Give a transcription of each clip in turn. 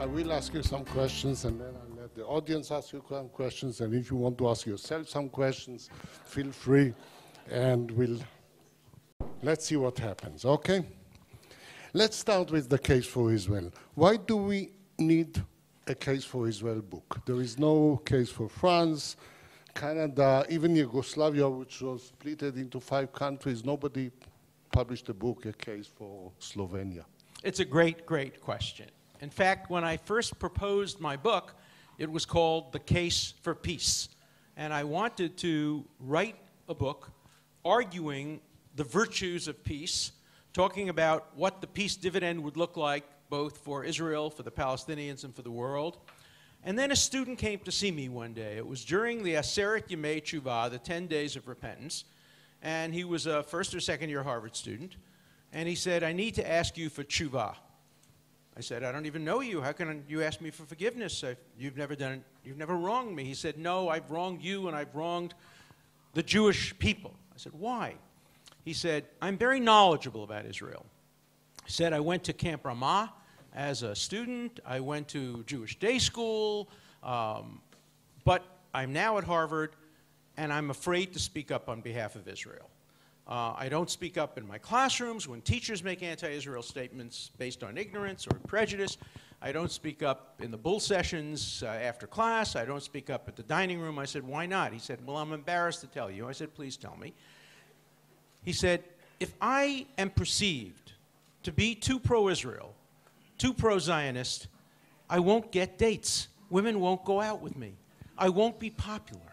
I will ask you some questions, and then I'll let the audience ask you some questions. And if you want to ask yourself some questions, feel free, and let's see what happens, okay? Let's start with the case for Israel. Why do we need a case for Israel book? There is no case for France, Canada, even Yugoslavia, which was split into 5 countries. Nobody published a book, a case for Slovenia. It's a great, great question. In fact, when I first proposed my book, it was called The Case for Peace. And I wanted to write a book arguing the virtues of peace, talking about what the peace dividend would look like, both for Israel, for the Palestinians, and for the world. And then a student came to see me one day. It was during the Aseret Yemei Tshuva, the 10 days of repentance. And he was a first or second year Harvard student. And he said, I need to ask you for tshuva. I said, I don't even know you. How can you ask me for forgiveness? You've never wronged me. He said, no, I've wronged you and I've wronged the Jewish people. I said, why? He said, I'm very knowledgeable about Israel. He said, I went to Camp Ramah as a student. I went to Jewish day school. But I'm now at Harvard, and I'm afraid to speak up on behalf of Israel. I don't speak up in my classrooms when teachers make anti-Israel statements based on ignorance or prejudice. I don't speak up in the bull sessions after class. I don't speak up at the dining room. I said, why not? He said, well, I'm embarrassed to tell you. I said, please tell me. He said, if I am perceived to be too pro-Israel, too pro-Zionist, I won't get dates. Women won't go out with me. I won't be popular.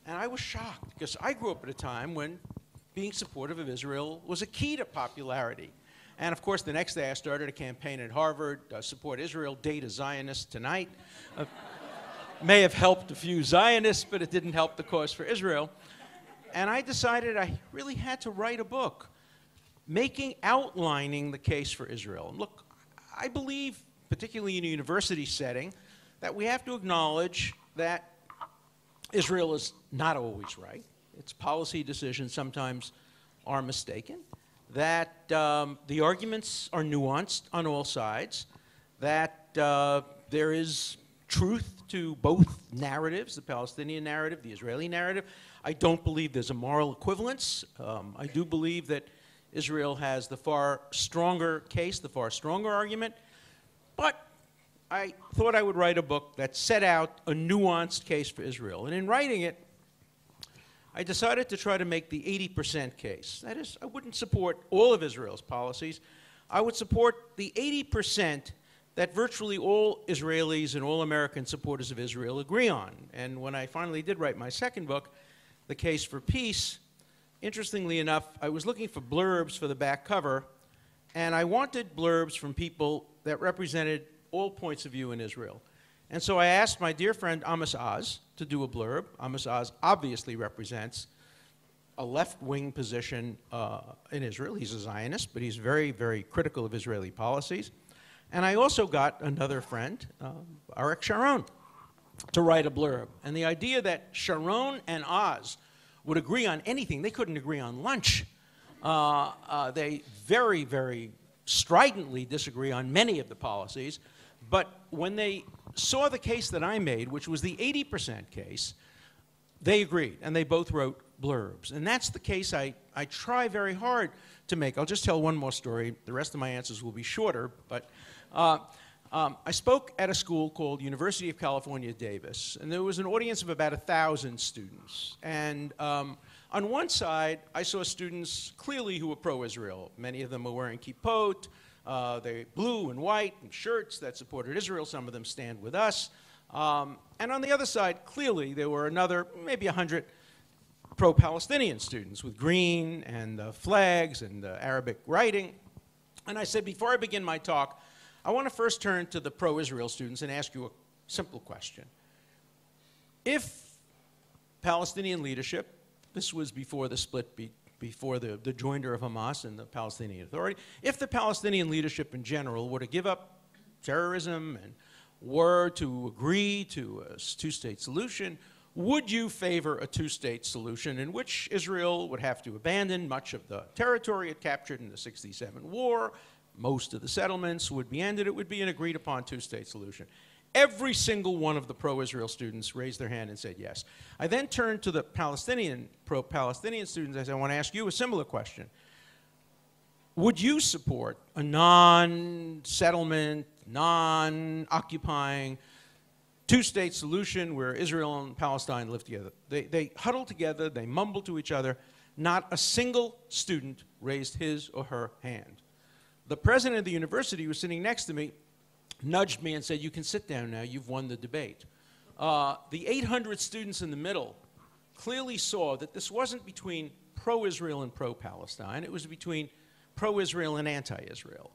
And I was shocked, because I grew up at a time when being supportive of Israel was a key to popularity. And of course, the next day I started a campaign at Harvard, Support Israel, Date a Zionist Tonight. May have helped a few Zionists, but it didn't help the cause for Israel. And I decided I really had to write a book outlining the case for Israel. And look, I believe, particularly in a university setting, that we have to acknowledge that Israel is not always right. Its policy decisions sometimes are mistaken, that the arguments are nuanced on all sides, that there is truth to both narratives, the Palestinian narrative, the Israeli narrative. I don't believe there's a moral equivalence. I do believe that Israel has the far stronger case, the far stronger argument, but I thought I would write a book that set out a nuanced case for Israel. And in writing it, I decided to try to make the 80% case. That is, I wouldn't support all of Israel's policies. I would support the 80% that virtually all Israelis and all American supporters of Israel agree on. And when I finally did write my second book, The Case for Peace, interestingly enough, I was looking for blurbs for the back cover, and I wanted blurbs from people that represented all points of view in Israel. And so I asked my dear friend Amos Oz to do a blurb. Amos Oz obviously represents a left-wing position in Israel. He's a Zionist, but he's very, very critical of Israeli policies. And I also got another friend, Arik Sharon, to write a blurb. And the idea that Sharon and Oz would agree on anything, they couldn't agree on lunch. They very, very stridently disagree on many of the policies. But when they saw the case that I made, which was the 80% case, they agreed, and they both wrote blurbs. And that's the case I try very hard to make. I'll just tell one more story. The rest of my answers will be shorter. But I spoke at a school called University of California, Davis, and there was an audience of about 1,000 students. And on one side, I saw students clearly who were pro-Israel. Many of them were wearing kippot. They blue and white and shirts that supported Israel. Some of them stand with us. And on the other side, clearly, there were another, maybe 100 pro-Palestinian students with green and flags and Arabic writing. And I said, before I begin my talk, I want to first turn to the pro-Israel students and ask you a simple question. If Palestinian leadership, this was before the split, before the joinder of Hamas and the Palestinian Authority, if the Palestinian leadership in general were to give up terrorism and were to agree to a two-state solution, would you favor a two-state solution in which Israel would have to abandon much of the territory it captured in the '67 war, most of the settlements would be ended. It would be an agreed upon two-state solution. Every single one of the pro-Israel students raised their hand and said yes. I then turned to the pro-Palestinian students. I said, I want to ask you a similar question. Would you support a non-settlement, non-occupying, two-state solution where Israel and Palestine live together? They huddled together, they mumbled to each other. Not a single student raised his or her hand. The president of the university, who was sitting next to me, nudged me and said, you can sit down now, you've won the debate. The 800 students in the middle clearly saw that this wasn't between pro-Israel and pro-Palestine, it was between pro-Israel and anti-Israel.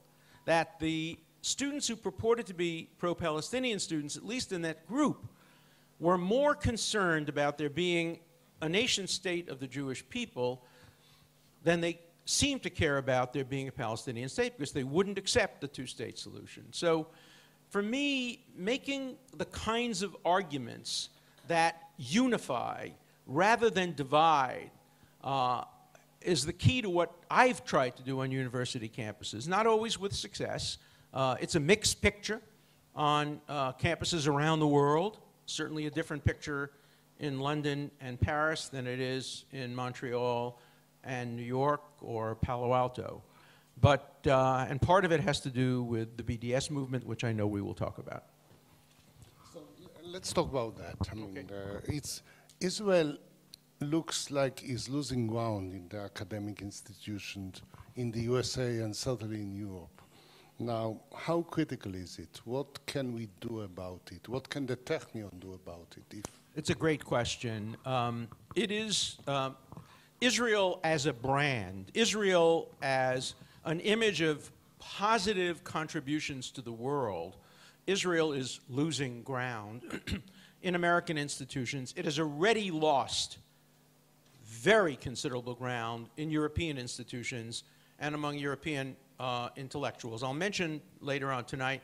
That the students who purported to be pro-Palestinian students, at least in that group, were more concerned about there being a nation state of the Jewish people than they seemed to care about there being a Palestinian state, because they wouldn't accept the two-state solution. So for me, making the kinds of arguments that unify rather than divide is the key to what I've tried to do on university campuses, not always with success. It's a mixed picture on campuses around the world, certainly a different picture in London and Paris than it is in Montreal and New York or Palo Alto. But, and part of it has to do with the BDS movement, which I know we will talk about. So let's talk about that. I mean, Okay. Israel looks like is losing ground in the academic institutions in the USA and certainly in Europe. Now, how critical is it? What can we do about it? What can the Technion do about it? It's a great question. It is Israel as a brand, Israel as an image of positive contributions to the world. Israel is losing ground in American institutions. It has already lost very considerable ground in European institutions and among European intellectuals. I'll mention later on tonight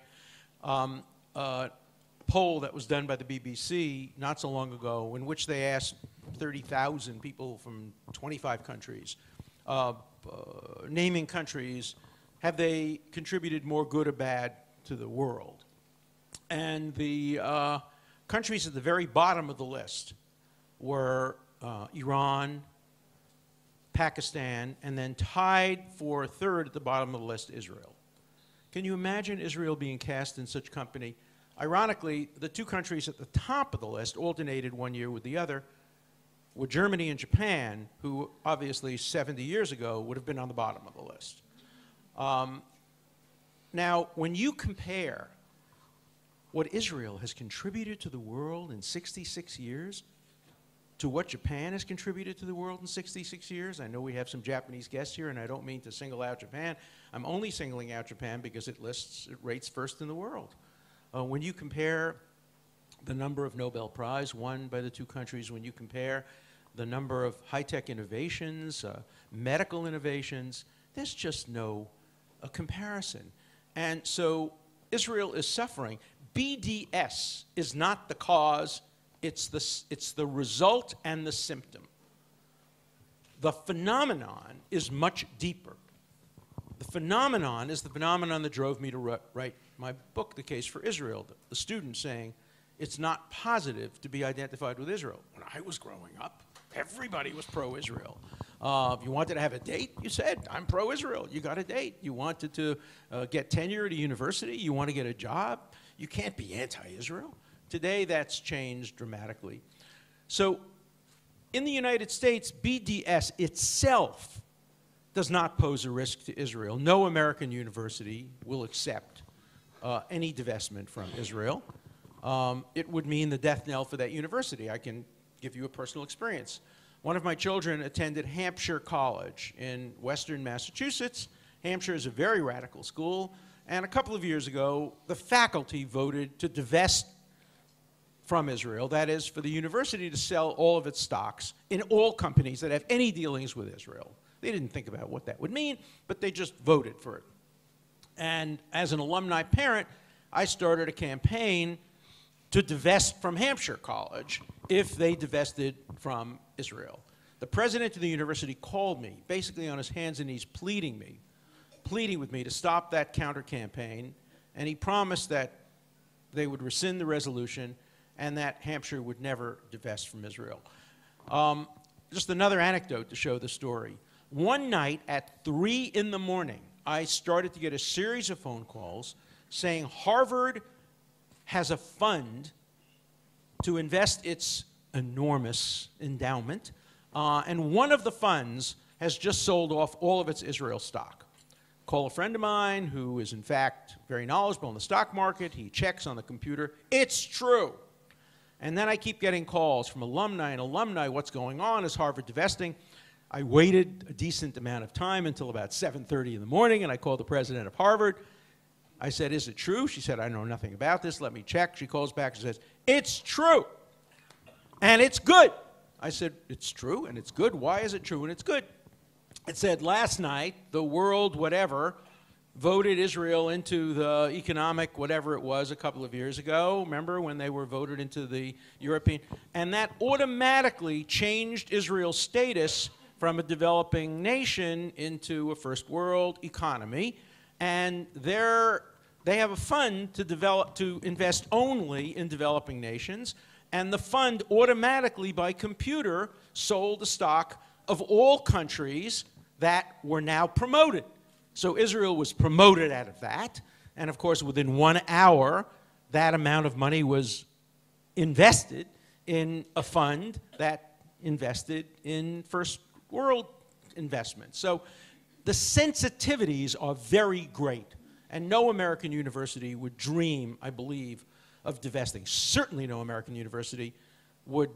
a poll that was done by the BBC not so long ago in which they asked 30,000 people from 25 countries, naming countries, have they contributed more good or bad to the world? And the countries at the very bottom of the list were Iran, Pakistan, and then tied for third at the bottom of the list, Israel. Can you imagine Israel being cast in such company? Ironically, the two countries at the top of the list alternated one year with the other, were Germany and Japan, who obviously 70 years ago would have been on the bottom of the list. Now, when you compare what Israel has contributed to the world in 66 years to what Japan has contributed to the world in 66 years, I know we have some Japanese guests here, and I don't mean to single out Japan. I'm only singling out Japan because it rates first in the world. When you compare the number of Nobel Prize won by the two countries, when you compare the number of high-tech innovations, medical innovations, there's just no comparison. And so Israel is suffering. BDS is not the cause, it's the result and the symptom. The phenomenon is much deeper. The phenomenon is the phenomenon that drove me to write my book, The Case for Israel. The student saying, it's not positive to be identified with Israel. When I was growing up, everybody was pro-Israel. If you wanted to have a date, you said, I'm pro-Israel. You got a date. You wanted to get tenure at a university. You want to get a job. You can't be anti-Israel. Today, that's changed dramatically. So in the United States, BDS itself does not pose a risk to Israel. No American university will accept any divestment from Israel. It would mean the death knell for that university. I can give you a personal experience. One of my children attended Hampshire College in western Massachusetts. Hampshire is a very radical school, and a couple of years ago, the faculty voted to divest from Israel, that is, for the university to sell all of its stocks in all companies that have any dealings with Israel. They didn't think about what that would mean, but they just voted for it. And as an alumni parent, I started a campaign to divest from Hampshire College if they divested from Israel. The president of the university called me, basically on his hands and knees, pleading me pleading with me to stop that counter-campaign, and he promised that they would rescind the resolution and that Hampshire would never divest from Israel. Just another anecdote to show the story. One night at 3 in the morning, I started to get a series of phone calls saying Harvard has a fund to invest its enormous endowment, and one of the funds has just sold off all of its Israel stock. Call a friend of mine who is, in fact, very knowledgeable in the stock market. He checks on the computer. It's true. And then I keep getting calls from alumni and alumni. What's going on? Is Harvard divesting? I waited a decent amount of time until about 7:30 in the morning, and I called the president of Harvard. I said, is it true? She said, I know nothing about this. Let me check. She calls back and says, it's true. And it's good. I said, it's true and it's good. Why is it true and it's good? It said last night, the world whatever voted Israel into the economic whatever it was a couple of years ago. Remember when they were voted into the European? And that automatically changed Israel's status from a developing nation into a first world economy. And they have a fund to invest only in developing nations. And the fund automatically, by computer, sold the stock of all countries that were now promoted. So Israel was promoted out of that. And of course, within 1 hour, that amount of money was invested in a fund that invested in first world investments. So the sensitivities are very great. And no American university would dream, I believe, of divesting. Certainly no American university would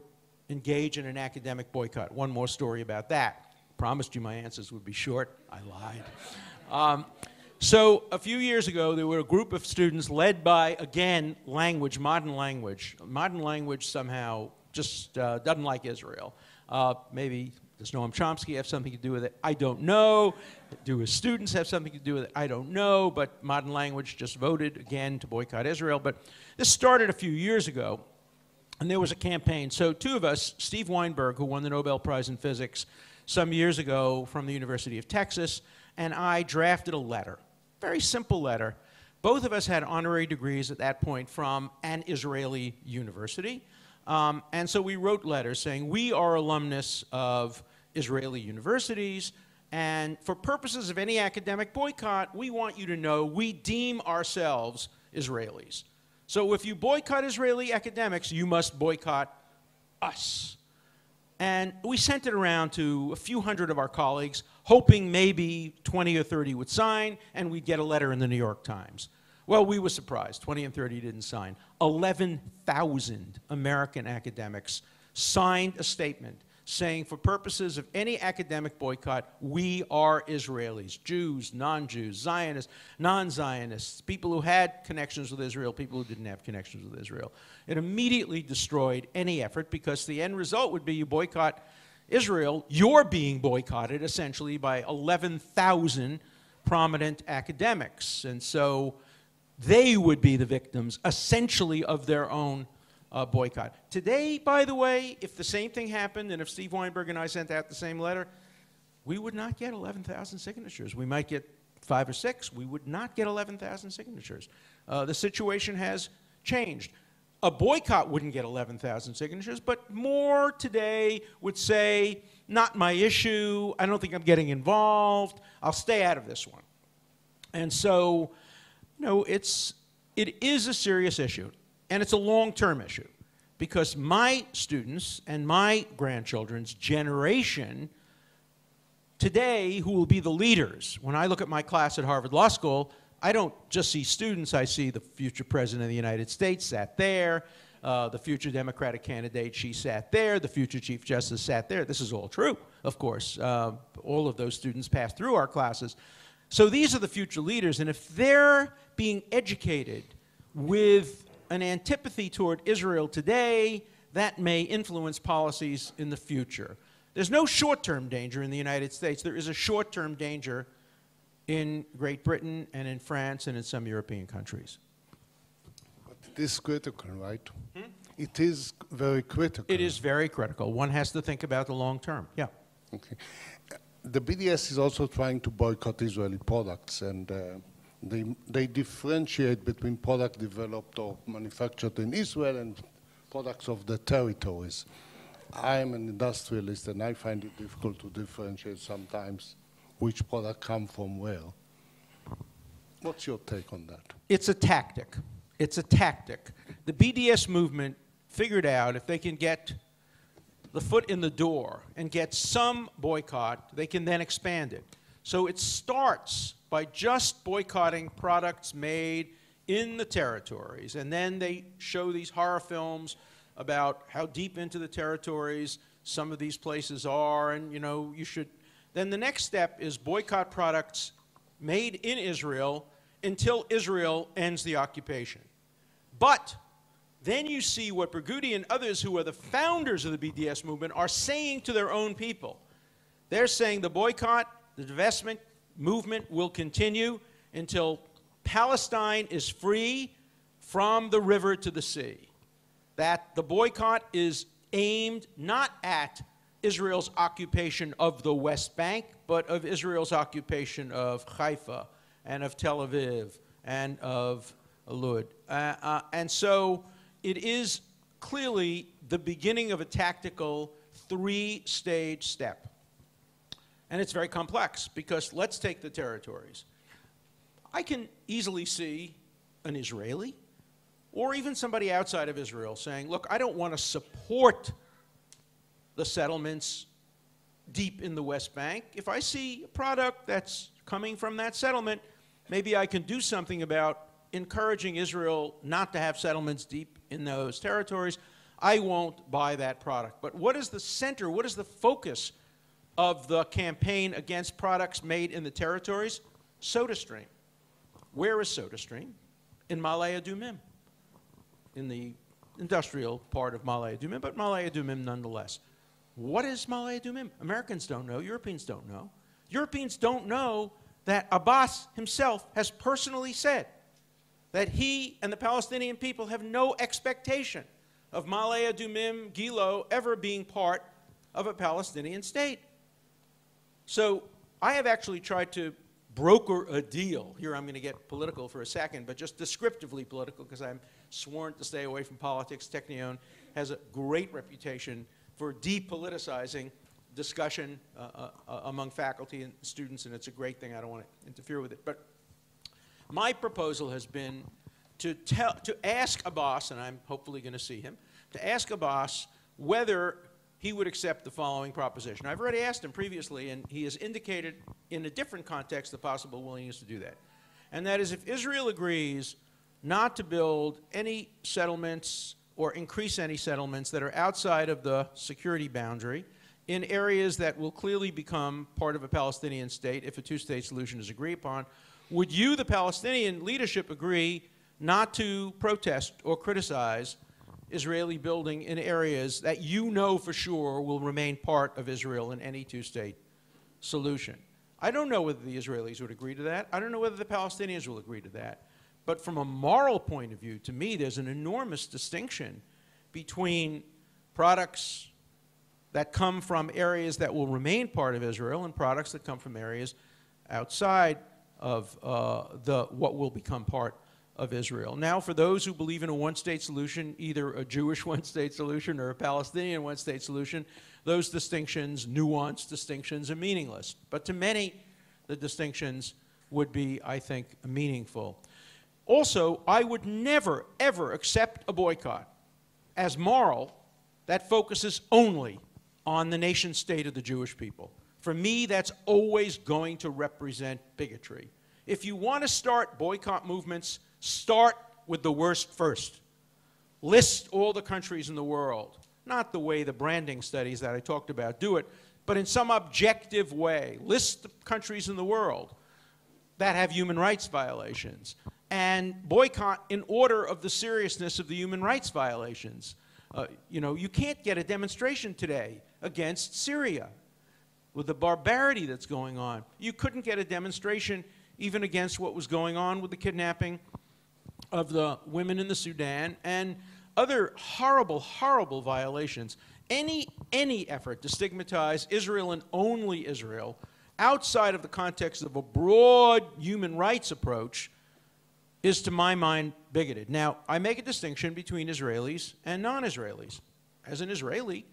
engage in an academic boycott. One more story about that. Promised you my answers would be short. I lied. So a few years ago, there were a group of students led by, again, language, modern language. Modern language somehow just doesn't like Israel. Maybe does Noam Chomsky have something to do with it? I don't know. Do his students have something to do with it? I don't know. But modern language just voted again to boycott Israel. But this started a few years ago, and there was a campaign. So two of us, Steve Weinberg, who won the Nobel Prize in Physics some years ago from the University of Texas, and I drafted a letter, very simple letter. Both of us had honorary degrees at that point from an Israeli university. And so we wrote letters saying, we are alumnus of Israeli universities, and for purposes of any academic boycott, we want you to know we deem ourselves Israelis. So if you boycott Israeli academics, you must boycott us. And we sent it around to a few hundred of our colleagues, hoping maybe 20 or 30 would sign, and we'd get a letter in the New York Times. Well, we were surprised. 20 and 30 didn't sign. 11,000 American academics signed a statement saying, for purposes of any academic boycott, we are Israelis, Jews, non-Jews, Zionists, non-Zionists, people who had connections with Israel, people who didn't have connections with Israel. It immediately destroyed any effort, because the end result would be you boycott Israel, you're being boycotted essentially by 11,000 prominent academics. And so they would be the victims essentially of their own boycott. Today, by the way, if the same thing happened and if Steve Weinberg and I sent out the same letter, we would not get 11,000 signatures. We might get 5 or 6. We would not get 11,000 signatures. The situation has changed. A boycott wouldn't get 11,000 signatures, but more today would say, not my issue, I don't think I'm getting involved, I'll stay out of this one. And so, you know, it is a serious issue, and it's a long-term issue, because my students and my grandchildren's generation today, who will be the leaders, when I look at my class at Harvard Law School, I don't just see students, I see the future president of the United States sat there, the future Democratic candidate, she sat there, the future Chief Justice sat there. This is all true, of course. All of those students passed through our classes. So these are the future leaders, and if they're being educated with an antipathy toward Israel today, that may influence policies in the future. There's no short-term danger in the United States. There is a short-term danger in Great Britain and in France and in some European countries. But it is critical, right? It is very critical. It is very critical. One has to think about the long term, yeah. Okay. the BDS is also trying to boycott Israeli products, and they differentiate between products developed or manufactured in Israel and products of the territories. I'm an industrialist, and I find it difficult to differentiate sometimes which product come from where. What's your take on that? It's a tactic. It's a tactic. The BDS movement figured out if they can get the foot in the door and get some boycott, they can then expand it. So it starts by just boycotting products made in the territories, and then they show these horror films about how deep into the territories some of these places are, and you know, you should. Then the next step is boycott products made in Israel until Israel ends the occupation. But then you see what Berghouti and others who are the founders of the BDS movement are saying to their own people. They're saying the boycott, the divestment movement will continue until Palestine is free from the river to the sea. That the boycott is aimed not at Israel's occupation of the West Bank, but of Israel's occupation of Haifa and of Tel Aviv and of Lud. And so it is clearly the beginning of a tactical three-stage step. And it's very complex because let's take the territories. I can easily see an Israeli or even somebody outside of Israel saying, look, I don't want to support the settlements deep in the West Bank. If I see a product that's coming from that settlement, maybe I can do something about encouraging Israel not to have settlements deep in those territories. I won't buy that product. But what is the center, what is the focus of the campaign against products made in the territories? SodaStream. Where is SodaStream? In Ma'ale Adumim, in the industrial part of Ma'ale Adumim, but Ma'ale Adumim nonetheless. What is Ma'ale Adumim? Americans don't know. Europeans don't know. Europeans don't know that Abbas himself has personally said that he and the Palestinian people have no expectation of Ma'ale Adumim, Gilo, ever being part of a Palestinian state. So I have actually tried to broker a deal. Here I'm going to get political for a second, but just descriptively political because I'm sworn to stay away from politics. Technion has a great reputation for depoliticizing discussion among faculty and students, and it's a great thing. I don't want to interfere with it. But my proposal has been to ask Abbas, and I'm hopefully going to see him, to ask Abbas whether he would accept the following proposition. I've already asked him previously, and he has indicated in a different context the possible willingness to do that. And that is if Israel agrees not to build any settlements or increase any settlements that are outside of the security boundary in areas that will clearly become part of a Palestinian state if a two-state solution is agreed upon, would you, the Palestinian leadership, agree not to protest or criticize Israeli building in areas that you know for sure will remain part of Israel in any two-state solution? I don't know whether the Israelis would agree to that. I don't know whether the Palestinians will agree to that. But from a moral point of view, to me, there's an enormous distinction between products that come from areas that will remain part of Israel and products that come from areas outside of what will become part of Israel. Now, for those who believe in a one-state solution, either a Jewish one-state solution or a Palestinian one-state solution, those distinctions, nuanced distinctions, are meaningless. But to many, the distinctions would be, I think, meaningful. Also, I would never, ever accept a boycott as moral that focuses only on the nation-state of the Jewish people. For me, that's always going to represent bigotry. If you want to start boycott movements, start with the worst first. List all the countries in the world, not the way the branding studies that I talked about do it, but in some objective way. List the countries in the world that have human rights violations and boycott in order of the seriousness of the human rights violations. You know, you can't get a demonstration today against Syria with the barbarity that's going on. You couldn't get a demonstration even against what was going on with the kidnapping of the women in the Sudan and other horrible, horrible violations. Any effort to stigmatize Israel and only Israel outside of the context of a broad human rights approach is, to my mind, bigoted. Now, I make a distinction between Israelis and non-Israelis. As an Israeli,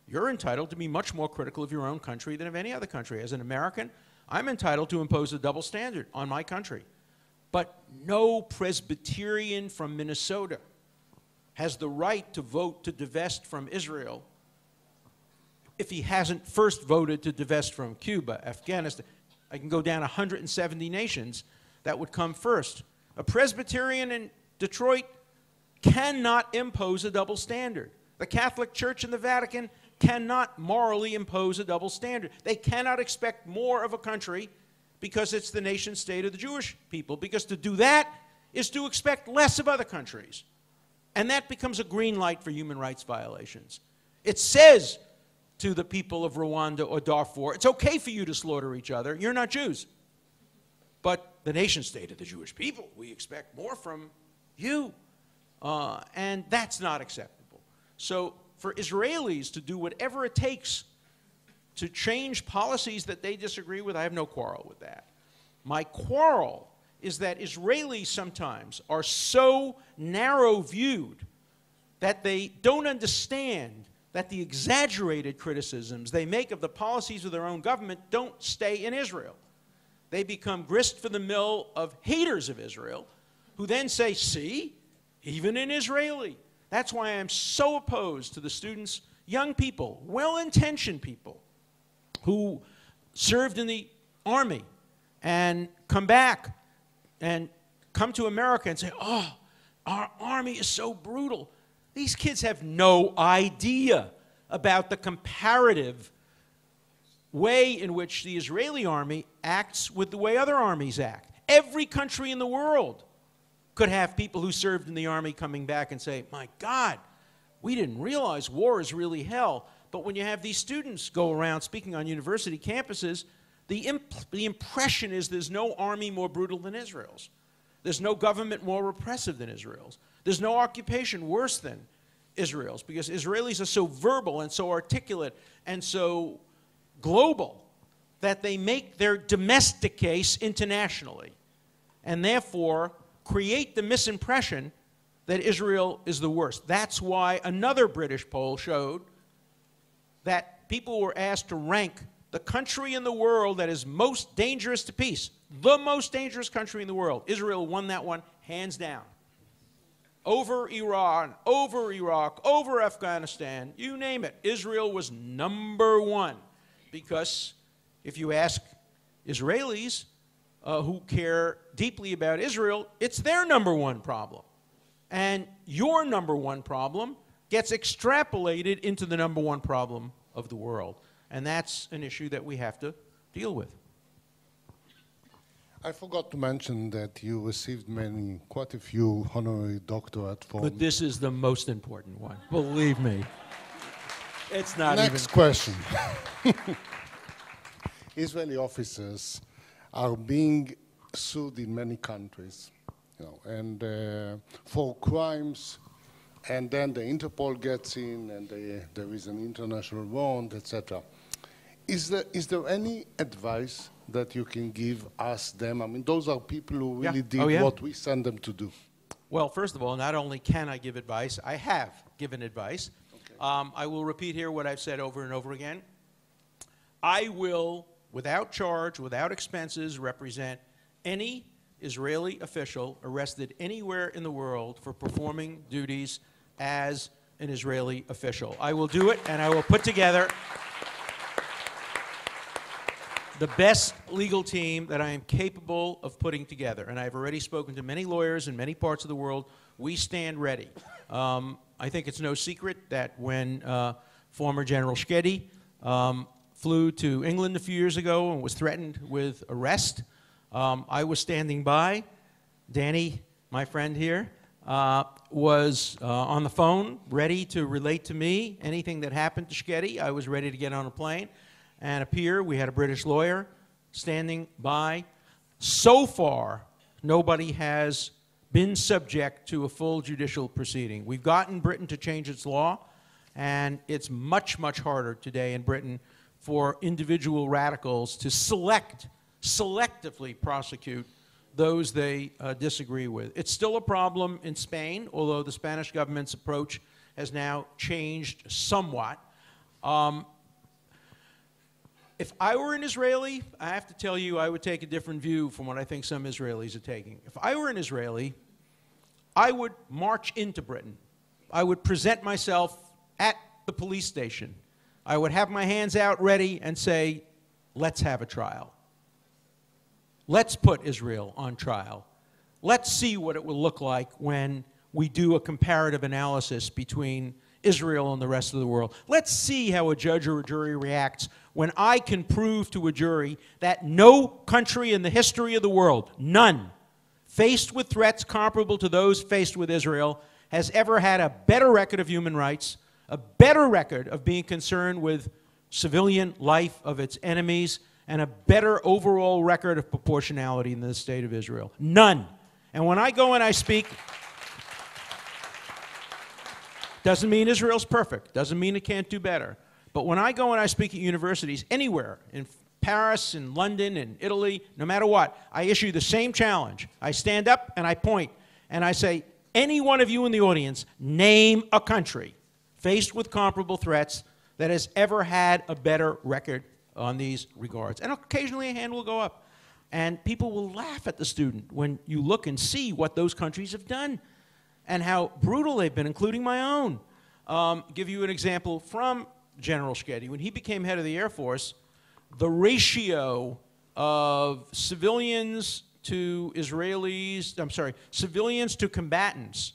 you're entitled to be much more critical of your own country than of any other country. As an American, I'm entitled to impose a double standard on my country. But no Presbyterian from Minnesota has the right to vote to divest from Israel if he hasn't first voted to divest from Cuba, Afghanistan. I can go down 170 nations that would come first. A Presbyterian in Detroit cannot impose a double standard. The Catholic Church in the Vatican cannot morally impose a double standard. They cannot expect more of a country because it's the nation state of the Jewish people, because to do that is to expect less of other countries. And that becomes a green light for human rights violations. It says to the people of Rwanda or Darfur, it's okay for you to slaughter each other, you're not Jews. But the nation state of the Jewish people, we expect more from you. And that's not acceptable. So for Israelis to do whatever it takes to change policies that they disagree with, I have no quarrel with that. My quarrel is that Israelis sometimes are so narrow-viewed that they don't understand that the exaggerated criticisms they make of the policies of their own government don't stay in Israel. They become grist for the mill of haters of Israel, who then say, see, even in Israeli. That's why I'm so opposed to the students, young people, well-intentioned people, who served in the army and come back and come to America and say, oh, our army is so brutal. These kids have no idea about the comparative way in which the Israeli army acts with the way other armies act. Every country in the world could have people who served in the army coming back and say, my God, we didn't realize war is really hell. But when you have these students go around speaking on university campuses, the impression is there's no army more brutal than Israel's. There's no government more repressive than Israel's. There's no occupation worse than Israel's, because Israelis are so verbal and so articulate and so global that they make their domestic case internationally, and therefore create the misimpression that Israel is the worst. That's why another British poll showed that people were asked to rank the country in the world that is most dangerous to peace, the most dangerous country in the world. Israel won that one hands down. Over Iran, over Iraq, over Afghanistan, you name it. Israel was number one. Because if you ask Israelis who care deeply about Israel, it's their number one problem. And your number one problem gets extrapolated into the number one problem of the world. And that's an issue that we have to deal with. I forgot to mention that you received quite a few honorary doctorates from... But this is the most important one, believe me. It's not Next question. Israeli officers are being sued in many countries, and for crimes, and then the Interpol gets in, and there is an international warrant, etc. Is there any advice that you can give us, them? I mean, those are people who really did what we send them to do. Well, first of all, not only can I give advice, I have given advice. Okay. I will repeat here what I've said over and over again. I will, without charge, without expenses, represent any Israeli official arrested anywhere in the world for performing duties as an Israeli official. I will do it, and I will put together the best legal team that I am capable of putting together. And I've already spoken to many lawyers in many parts of the world. We stand ready. I think it's no secret that when former General Shkedi flew to England a few years ago and was threatened with arrest, I was standing by. Danny, my friend here, was on the phone, ready to relate to me anything that happened to Shkedi. I was ready to get on a plane and appear. We had a British lawyer standing by. So far, nobody has been subject to a full judicial proceeding. We've gotten Britain to change its law, and it's much, much harder today in Britain for individual radicals to selectively prosecute those they disagree with. It's still a problem in Spain, although the Spanish government's approach has now changed somewhat. If I were an Israeli, I have to tell you I would take a different view from what I think some Israelis are taking. If I were an Israeli, I would march into Britain. I would present myself at the police station. I would have my hands out ready and say, let's have a trial. Let's put Israel on trial. Let's see what it will look like when we do a comparative analysis between Israel and the rest of the world. Let's see how a judge or a jury reacts when I can prove to a jury that no country in the history of the world, none, faced with threats comparable to those faced with Israel, has ever had a better record of human rights, a better record of being concerned with civilian life of its enemies, and a better overall record of proportionality in the state of Israel. None. And when I go and I speak, doesn't mean Israel's perfect, doesn't mean it can't do better. But when I go and I speak at universities anywhere, in Paris, in London, in Italy, no matter what, I issue the same challenge. I stand up and I point and I say, any one of you in the audience, name a country faced with comparable threats that has ever had a better record on these regards. And occasionally a hand will go up. And people will laugh at the student when you look and see what those countries have done and how brutal they've been, including my own. Give you an example from General Shkedi. When he became head of the Air Force, the ratio of civilians to civilians to combatants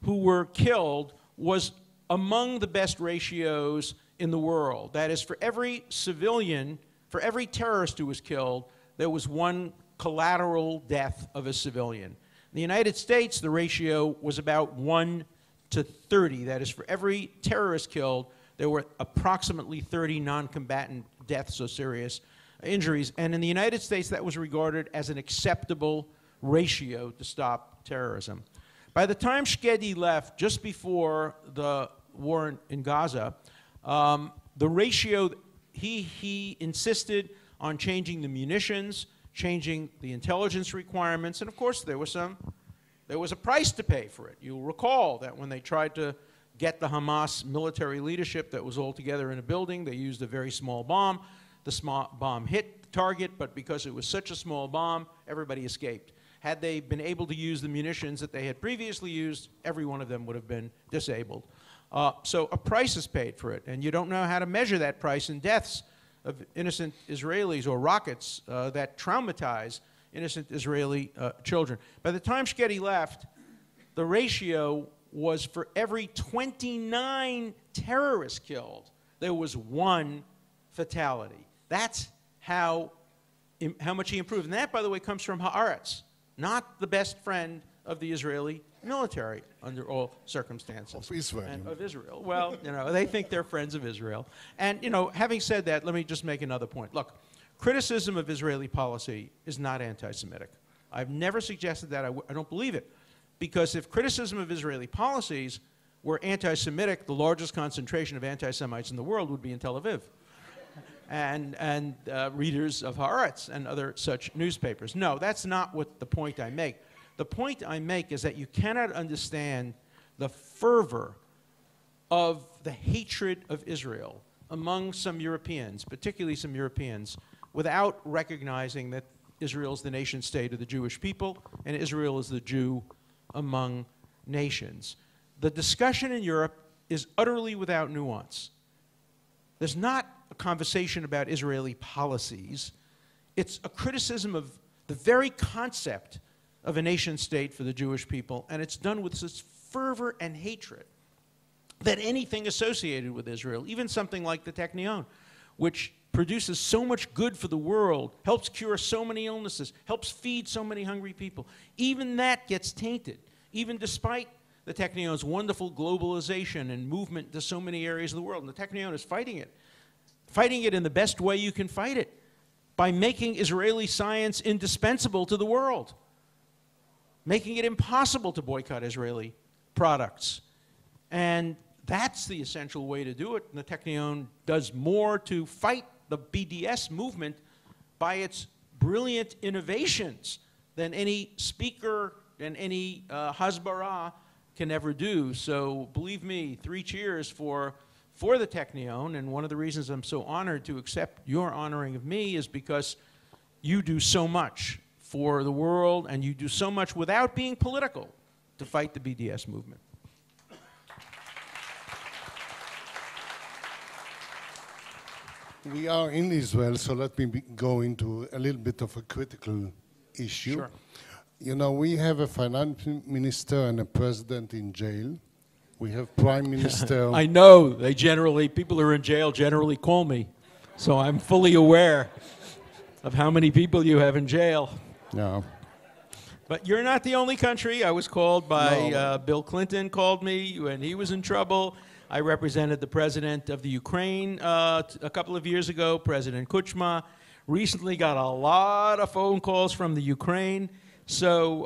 who were killed was among the best ratios in the world. That is, for every civilian, for every terrorist who was killed, there was one collateral death of a civilian. In the United States, the ratio was about 1 to 30. That is, for every terrorist killed, there were approximately 30 non-combatant deaths or serious injuries. And in the United States, that was regarded as an acceptable ratio to stop terrorism. By the time Shkedi left, just before the war in Gaza, the ratio, he insisted on changing the munitions, changing the intelligence requirements, and of course there was a price to pay for it. You'll recall that when they tried to get the Hamas military leadership that was all together in a building, they used a very small bomb. The small bomb hit the target, but because it was such a small bomb, everybody escaped. Had they been able to use the munitions that they had previously used, every one of them would have been disabled. So a price is paid for it, and you don't know how to measure that price in deaths of innocent Israelis or rockets that traumatize innocent Israeli children. By the time Shkedi left, the ratio was for every 29 terrorists killed, there was one fatality. That's how much he improved. And that, by the way, comes from Haaretz, not the best friend of the Israeli military under all circumstances. Of Israel. And of Israel. Well, you know, they think they're friends of Israel. And, you know, having said that, let me just make another point. Look, criticism of Israeli policy is not anti-Semitic. I've never suggested that. I don't believe it. Because if criticism of Israeli policies were anti-Semitic, the largest concentration of anti-Semites in the world would be in Tel Aviv. And readers of Haaretz and other such newspapers. No, that's not what the point I make. The point I make is that you cannot understand the fervor of the hatred of Israel among some Europeans, particularly some Europeans, without recognizing that Israel is the nation state of the Jewish people and Israel is the Jew among nations. The discussion in Europe is utterly without nuance. There's not a conversation about Israeli policies. It's a criticism of the very concept of a nation state for the Jewish people, and it's done with such fervor and hatred that anything associated with Israel, even something like the Technion, which produces so much good for the world, helps cure so many illnesses, helps feed so many hungry people, even that gets tainted, even despite the Technion's wonderful globalization and movement to so many areas of the world. And the Technion is fighting it in the best way you can fight it, by making Israeli science indispensable to the world, making it impossible to boycott Israeli products. And that's the essential way to do it. And the Technion does more to fight the BDS movement by its brilliant innovations than any speaker and any hasbara can ever do. So believe me, 3 cheers for the Technion, and one of the reasons I'm so honored to accept your honoring of me is because you do so much for the world, and you do so much without being political to fight the BDS movement. We are in Israel, so let me go into a little bit of a critical issue. Sure. You know, we have a finance minister and a president in jail. We have prime minister. I know. People who are in jail generally call me. So I'm fully aware of how many people you have in jail. Yeah. But you're not the only country. I was called by, Bill Clinton called me when he was in trouble. I represented the president of the Ukraine a couple of years ago, President Chutzpah. Recently got a lot of phone calls from the Ukraine. So,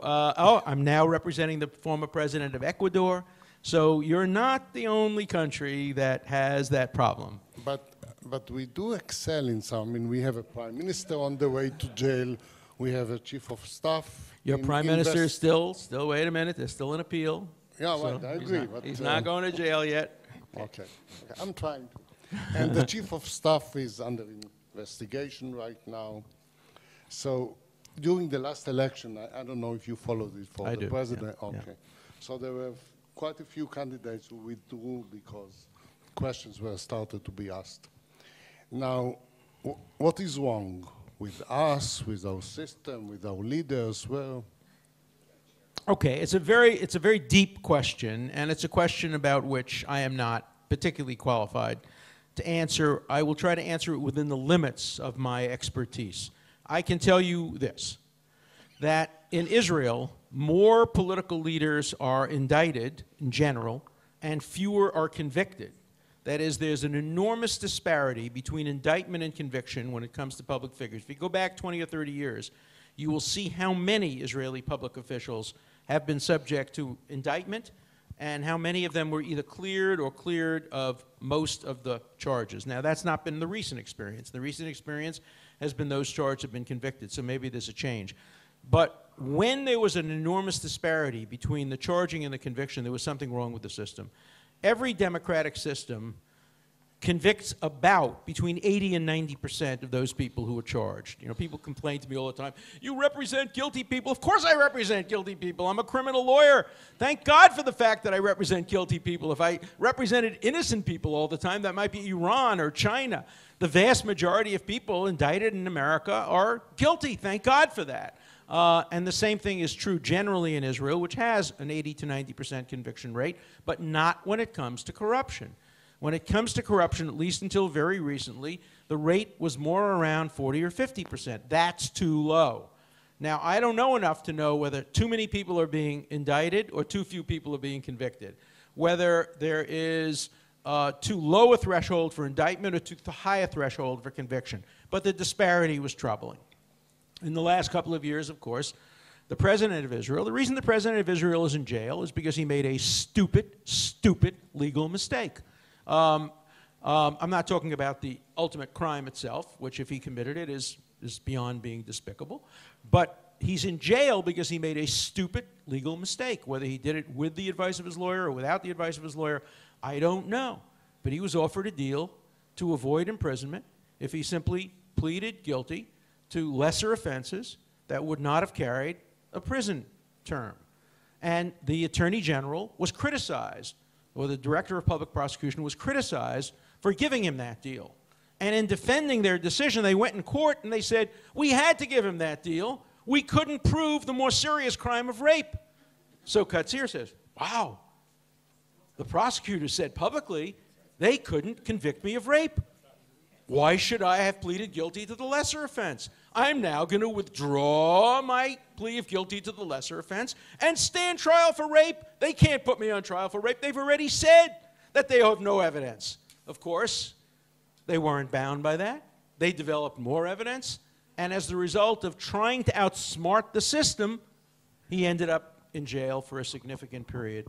I'm now representing the former president of Ecuador. So you're not the only country that has that problem. But we do excel in some. I mean, we have a prime minister on the way to jail. We have a chief of staff. Your prime minister is still, wait a minute, there's still an appeal. Yeah, so well, I agree. He's not going to jail yet. Okay. I'm trying to. And the chief of staff is under investigation right now. So during the last election, I don't know if you followed it for the president. Yeah. Okay. Yeah. So there were quite a few candidates who withdrew because questions were started to be asked. Now, what is wrong with us, with our system, with our leaders? Well, okay, it's a very deep question, and it's a question about which I am not particularly qualified to answer. I will try to answer it within the limits of my expertise. I can tell you this, that in Israel, more political leaders are indicted in general, and fewer are convicted. That is, there's an enormous disparity between indictment and conviction when it comes to public figures. If you go back 20 or 30 years, you will see how many Israeli public officials have been subject to indictment and how many of them were either cleared or cleared of most of the charges. Now, that's not been the recent experience. The recent experience has been those charged have been convicted, so maybe there's a change. But when there was an enormous disparity between the charging and the conviction, there was something wrong with the system. Every democratic system convicts about between 80 and 90% of those people who are charged. You know, people complain to me all the time, you represent guilty people. Of course I represent guilty people. I'm a criminal lawyer. Thank God for the fact that I represent guilty people. If I represented innocent people all the time, that might be Iran or China. The vast majority of people indicted in America are guilty. Thank God for that. And the same thing is true generally in Israel, which has an 80 to 90% conviction rate, but not when it comes to corruption. When it comes to corruption, at least until very recently, the rate was more around 40 or 50%. That's too low. Now, I don't know enough to know whether too many people are being indicted or too few people are being convicted, whether there is too low a threshold for indictment or too high a threshold for conviction. But the disparity was troubling. In the last couple of years, of course, the president of Israel, the reason the president of Israel is in jail is because he made a stupid, stupid legal mistake. I'm not talking about the ultimate crime itself, which if he committed it is beyond being despicable. But he's in jail because he made a stupid legal mistake. Whether he did it with the advice of his lawyer or without the advice of his lawyer, I don't know. But he was offered a deal to avoid imprisonment if he simply pleaded guilty to lesser offenses that would not have carried a prison term. And the Attorney General was criticized, or the Director of Public Prosecution was criticized for giving him that deal. And in defending their decision, they went in court and they said, we had to give him that deal. We couldn't prove the more serious crime of rape. So Katzir says, wow, the prosecutor said publicly they couldn't convict me of rape. Why should I have pleaded guilty to the lesser offense? I'm now going to withdraw my plea of guilty to the lesser offense and stand trial for rape. They can't put me on trial for rape. They've already said that they have no evidence. Of course, they weren't bound by that. They developed more evidence. And as the result of trying to outsmart the system, he ended up in jail for a significant period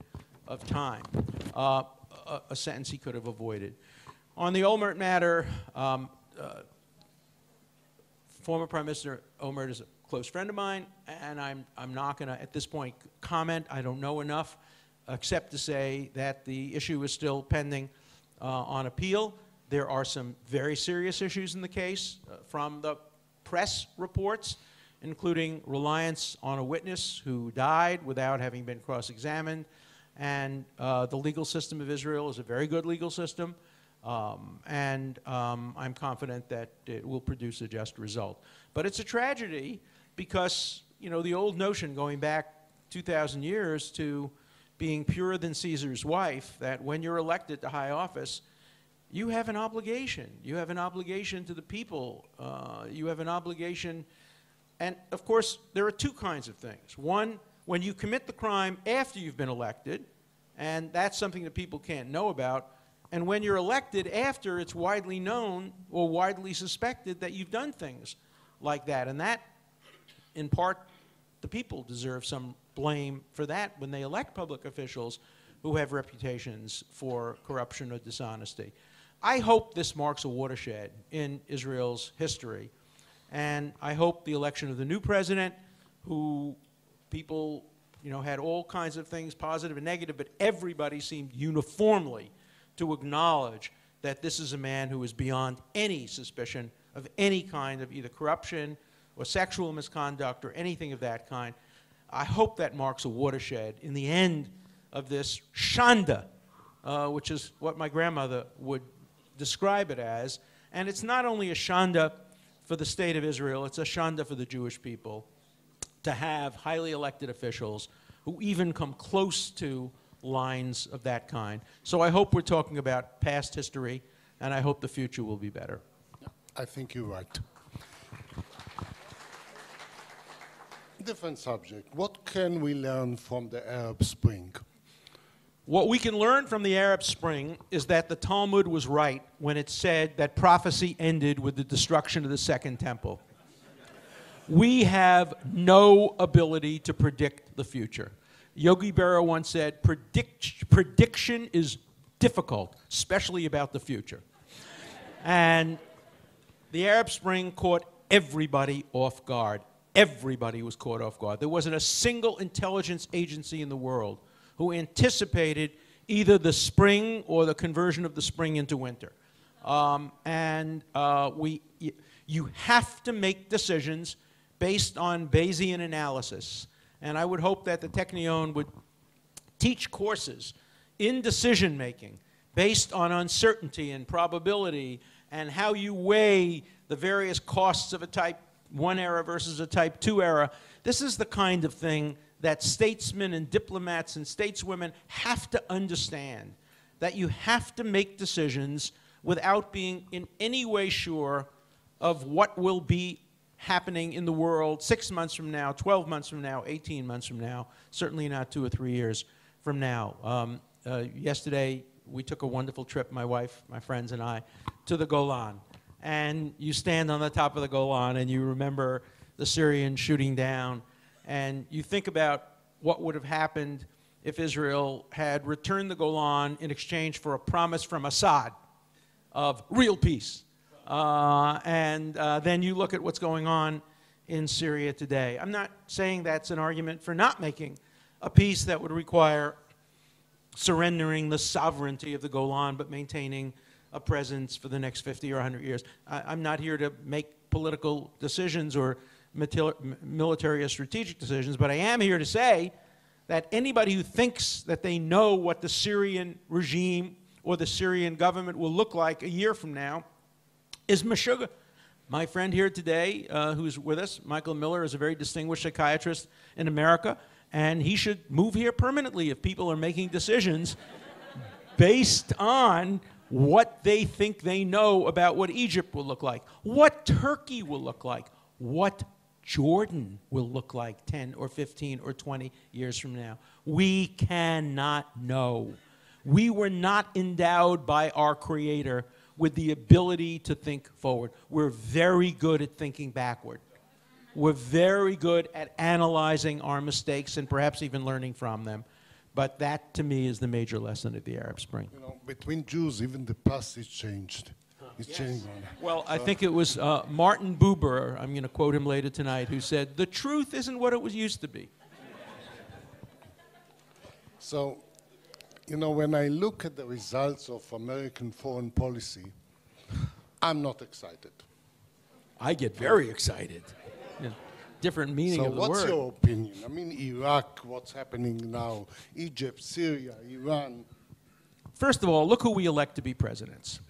of time, a sentence he could have avoided. On the Olmert matter, former Prime Minister Olmert is a close friend of mine, and I'm not going to, at this point, comment. I don't know enough, except to say that the issue is still pending on appeal. There are some very serious issues in the case from the press reports, including reliance on a witness who died without having been cross-examined. And the legal system of Israel is a very good legal system. I'm confident that it will produce a just result. But it's a tragedy because, you know, the old notion going back 2,000 years to being purer than Caesar's wife, that when you're elected to high office, you have an obligation. You have an obligation to the people. You have an obligation. And, of course, there are two kinds of things. One, when you commit the crime after you've been elected, and that's something that people can't know about, and when you're elected after it's widely known or widely suspected that you've done things like that. And that, in part, the people deserve some blame for that when they elect public officials who have reputations for corruption or dishonesty. I hope this marks a watershed in Israel's history. And I hope the election of the new president, who people, you know, had all kinds of things, positive and negative, but everybody seemed uniformly to acknowledge that this is a man who is beyond any suspicion of any kind of either corruption or sexual misconduct or anything of that kind. I hope that marks a watershed in the end of this shanda, which is what my grandmother would describe it as. And it's not only a shanda for the state of Israel, it's a shanda for the Jewish people to have highly elected officials who even come close to lines of that kind. So I hope we're talking about past history, and I hope the future will be better. I think you're right. Different subject. What can we learn from the Arab Spring? What we can learn from the Arab Spring is that the Talmud was right when it said that prophecy ended with the destruction of the Second Temple. We have no ability to predict the future. Yogi Berra once said, prediction is difficult, especially about the future. And the Arab Spring caught everybody off guard. Everybody was caught off guard. There wasn't a single intelligence agency in the world who anticipated either the spring or the conversion of the spring into winter. You have to make decisions based on Bayesian analysis. And I would hope that the Technion would teach courses in decision-making based on uncertainty and probability and how you weigh the various costs of a Type 1 error versus a Type 2 error. This is the kind of thing that statesmen and diplomats and stateswomen have to understand, that you have to make decisions without being in any way sure of what will be happening in the world 6 months from now, 12 months from now, 18 months from now, certainly not 2 or 3 years from now. Yesterday, we took a wonderful trip, my wife, my friends, and I, to the Golan. And you stand on the top of the Golan and you remember the Syrians shooting down, and you think about what would have happened if Israel had returned the Golan in exchange for a promise from Assad of real peace. Then you look at what's going on in Syria today. I'm not saying that's an argument for not making a peace that would require surrendering the sovereignty of the Golan, but maintaining a presence for the next 50 or 100 years. I'm not here to make political decisions or military or strategic decisions, but I am here to say that anybody who thinks that they know what the Syrian regime or the Syrian government will look like a year from now is Meshuggah. My friend here today, who's with us, Michael Miller, is a very distinguished psychiatrist in America, and he should move here permanently if people are making decisions based on what they think they know about what Egypt will look like, what Turkey will look like, what Jordan will look like 10 or 15 or 20 years from now. We cannot know. We were not endowed by our Creator with the ability to think forward. We're very good at thinking backward. We're very good at analyzing our mistakes and perhaps even learning from them. But that, to me, is the major lesson of the Arab Spring. You know, between Jews, even the past is changed. It's changing. Well, I think it was Martin Buber, I'm going to quote him later tonight, who said, "The truth isn't what it was used to be." So, you know, when I look at the results of American foreign policy, I'm not excited. I get very excited. Yeah. Different meaning of the word. So what's your opinion? I mean, Iraq, what's happening now, Egypt, Syria, Iran. First of all, look who we elect to be presidents,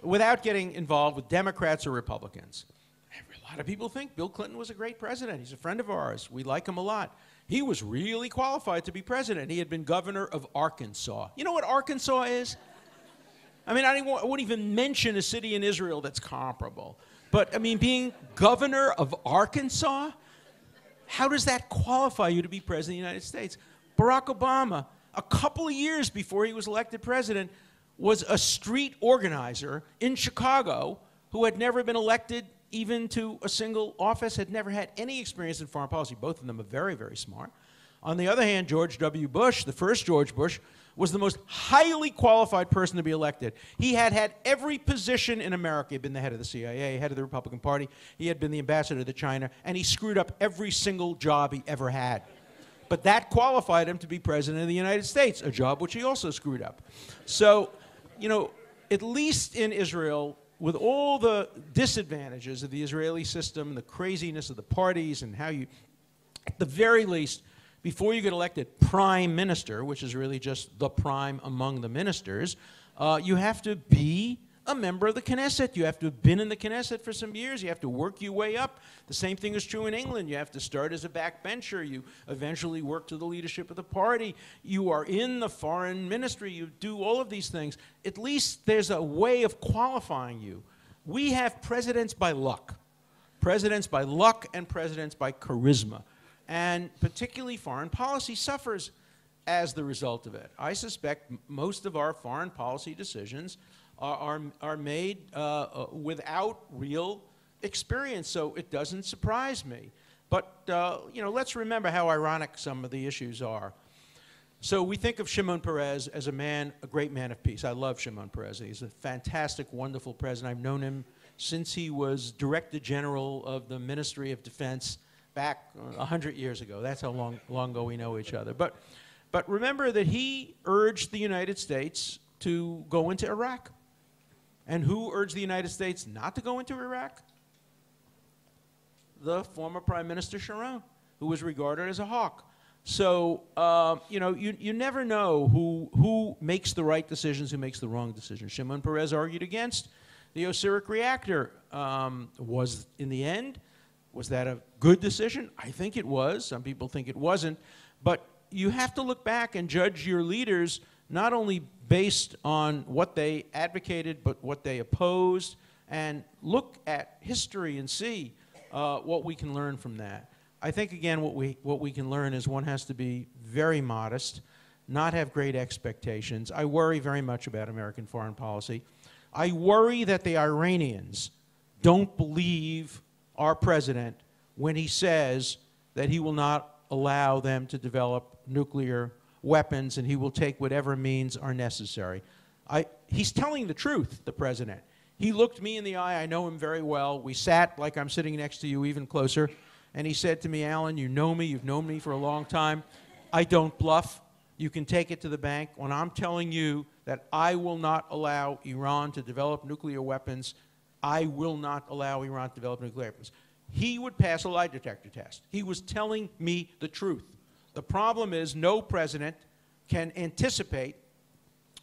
without getting involved with Democrats or Republicans. A lot of people think Bill Clinton was a great president. He's a friend of ours. We like him a lot. He was really qualified to be president. He had been governor of Arkansas. You know what Arkansas is? I mean, I wouldn't even mention a city in Israel that's comparable. But, I mean, being governor of Arkansas, how does that qualify you to be president of the United States? Barack Obama, a couple of years before he was elected president, was a street organizer in Chicago who had never been elected even to a single office, had never had any experience in foreign policy. Both of them are very, very smart. On the other hand, George W. Bush, the first George Bush, was the most highly qualified person to be elected. He had had every position in America. He had been the head of the CIA, head of the Republican Party. He had been the ambassador to China, and he screwed up every single job he ever had. But that qualified him to be president of the United States, a job which he also screwed up. So, you know, at least in Israel, with all the disadvantages of the Israeli system, the craziness of the parties, and how you, at the very least, before you get elected prime minister, which is really just the prime among the ministers, you have to be a member of the Knesset. You have to have been in the Knesset for some years. You have to work your way up. The same thing is true in England. You have to start as a backbencher. You eventually work to the leadership of the party. You are in the foreign ministry. You do all of these things. At least there's a way of qualifying you. We have presidents by luck. Presidents by luck and presidents by charisma. And particularly foreign policy suffers as the result of it. I suspect most of our foreign policy decisions are made without real experience, so it doesn't surprise me. But you know, let's remember how ironic some of the issues are. So we think of Shimon Peres as a man, a great man of peace. I love Shimon Peres. He's a fantastic, wonderful president. I've known him since he was Director General of the Ministry of Defense back 100 years ago. That's how long ago we know each other. But remember that he urged the United States to go into Iraq. And who urged the United States not to go into Iraq? The former Prime Minister Sharon, who was regarded as a hawk. So, you know, you never know who makes the right decisions, who makes the wrong decisions. Shimon Peres argued against the esoteric reactor. Was, in the end, was that a good decision? I think it was. Some people think it wasn't. But you have to look back and judge your leaders not only based on what they advocated, but what they opposed, and look at history and see what we can learn from that. I think, again, what we can learn is one has to be very modest, not have great expectations. I worry very much about American foreign policy. I worry that the Iranians don't believe our president when he says that he will not allow them to develop nuclear weapons and he will take whatever means are necessary. He's telling the truth, the president. He looked me in the eye. I know him very well. We sat like I'm sitting next to you, even closer. And he said to me, "Alan, you know me. You've known me for a long time. I don't bluff. You can take it to the bank. When I'm telling you that I will not allow Iran to develop nuclear weapons, I will not allow Iran to develop nuclear weapons." He would pass a lie detector test. He was telling me the truth. The problem is no president can anticipate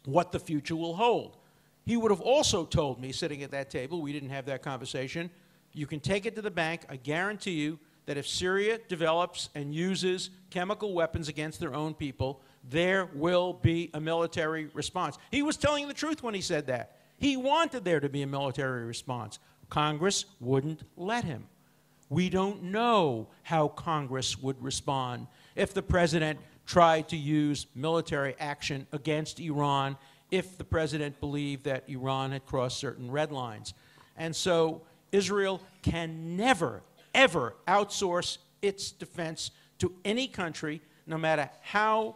what the future will hold. He would have also told me, sitting at that table, we didn't have that conversation, you can take it to the bank. I guarantee you that if Syria develops and uses chemical weapons against their own people, there will be a military response. He was telling the truth when he said that. He wanted there to be a military response. Congress wouldn't let him. We don't know how Congress would respond if the president tried to use military action against Iran, if the president believed that Iran had crossed certain red lines. And so Israel can never, ever outsource its defense to any country, no matter how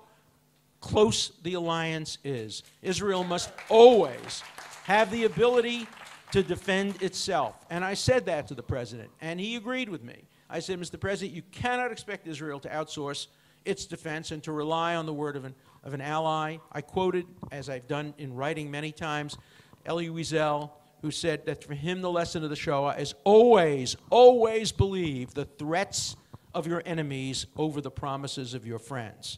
close the alliance is. Israel must always have the ability to defend itself. And I said that to the president, and he agreed with me. I said, Mr. President, you cannot expect Israel to outsource its defense and to rely on the word of an ally. I quoted, as I've done in writing many times, Elie Wiesel, who said that for him the lesson of the Shoah is always, always believe the threats of your enemies over the promises of your friends.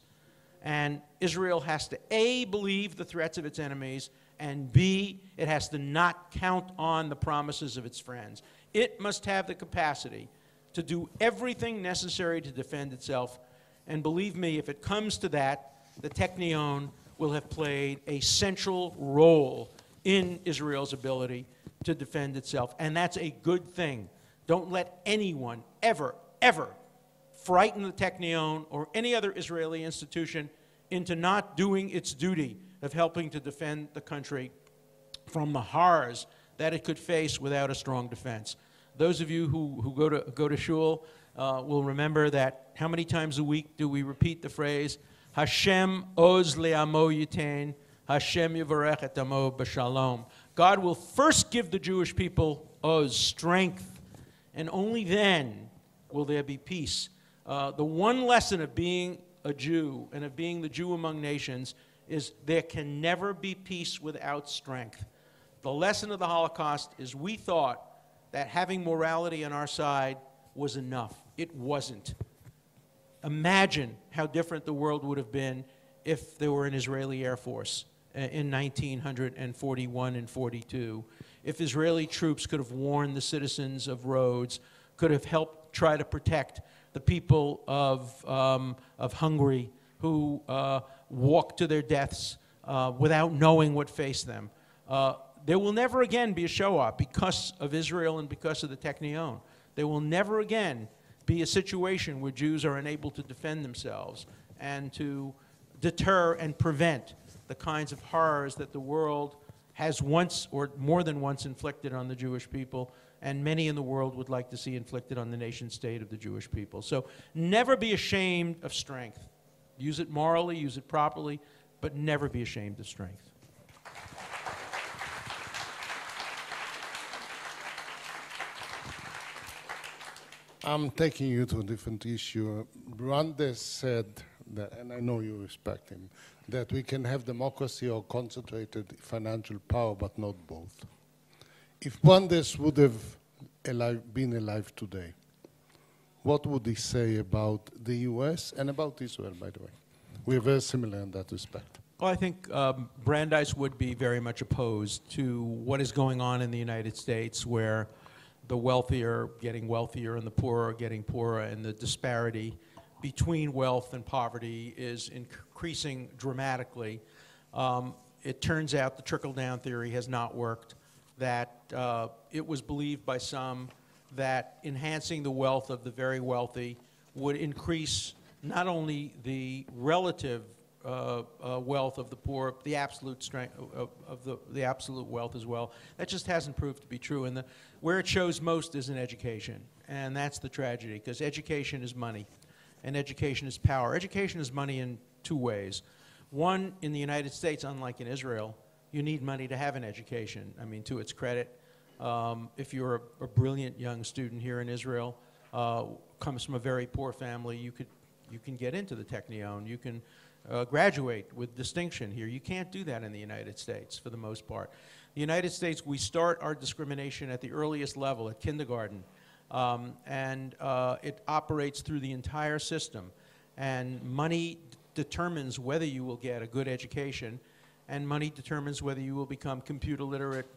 And Israel has to, A, believe the threats of its enemies, and B, it has to not count on the promises of its friends. It must have the capacity to do everything necessary to defend itself. And believe me, if it comes to that, the Technion will have played a central role in Israel's ability to defend itself. And that's a good thing. Don't let anyone ever, ever frighten the Technion or any other Israeli institution into not doing its duty of helping to defend the country from the horrors that it could face without a strong defense. Those of you who go to shul will remember that how many times a week do we repeat the phrase, Hashem oz le'amo yitain, Hashem yivarech et amo b'shalom. God will first give the Jewish people oz, strength, and only then will there be peace. The one lesson of being a Jew and of being the Jew among nations is there can never be peace without strength. The lesson of the Holocaust is we thought that having morality on our side was enough. It wasn't. Imagine how different the world would have been if there were an Israeli Air Force in 1941 and 42, if Israeli troops could have warned the citizens of Rhodes, could have helped try to protect the people of Hungary who walked to their deaths without knowing what faced them. There will never again be a Shoah because of Israel and because of the Technion. There will never again be a situation where Jews are unable to defend themselves and to deter and prevent the kinds of horrors that the world has once or more than once inflicted on the Jewish people, and many in the world would like to see inflicted on the nation state of the Jewish people. So never be ashamed of strength. Use it morally, use it properly, but never be ashamed of strength. I'm taking you to a different issue. Brandes said that, and I know you respect him, that we can have democracy or concentrated financial power, but not both. If Brandes would have been alive today, what would he say about the US and about Israel, by the way? We're very similar in that respect. Well, I think Brandeis would be very much opposed to what is going on in the United States, where the wealthy are getting wealthier and the poor are getting poorer, and the disparity between wealth and poverty is increasing dramatically. It turns out the trickle-down theory has not worked, that it was believed by some that enhancing the wealth of the very wealthy would increase not only the relative wealth of the poor, the absolute strength of the absolute wealth as well. That just hasn't proved to be true. And where it shows most is in education. And that's the tragedy, because education is money, and education is power. Education is money in two ways. One, in the United States, unlike in Israel, you need money to have an education. I mean, to its credit, if you're a brilliant young student here in Israel, comes from a very poor family, you can get into the Technion. You can graduate with distinction here. You can't do that in the United States for the most part. The United States, we start our discrimination at the earliest level, at kindergarten, and it operates through the entire system. And money determines whether you will get a good education, and money determines whether you will become computer literate,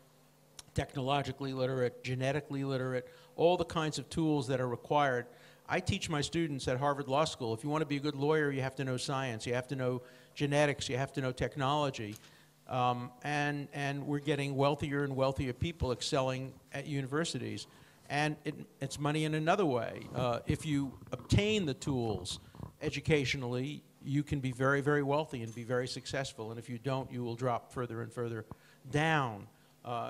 technologically literate, genetically literate, all the kinds of tools that are required. I teach my students at Harvard Law School, if you want to be a good lawyer, you have to know science, you have to know genetics, you have to know technology. And we're getting wealthier and wealthier people excelling at universities. And it's money in another way. If you obtain the tools educationally, you can be very, very wealthy and be very successful. And if you don't, you will drop further and further down.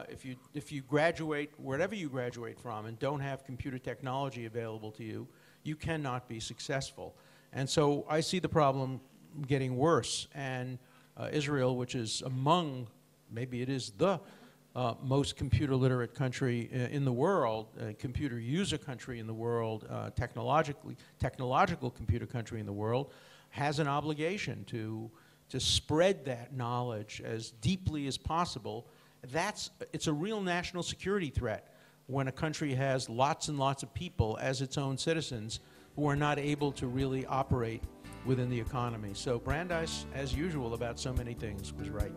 If you graduate, wherever you graduate from, and don't have computer technology available to you, you cannot be successful. And so I see the problem getting worse. And Israel, which is among, maybe it is the most computer literate country in the world, computer user country in the world, technological computer country in the world, has an obligation to spread that knowledge as deeply as possible. It's a real national security threat when a country has lots and lots of people as its own citizens who are not able to really operate within the economy. So Brandeis, as usual about so many things, was right.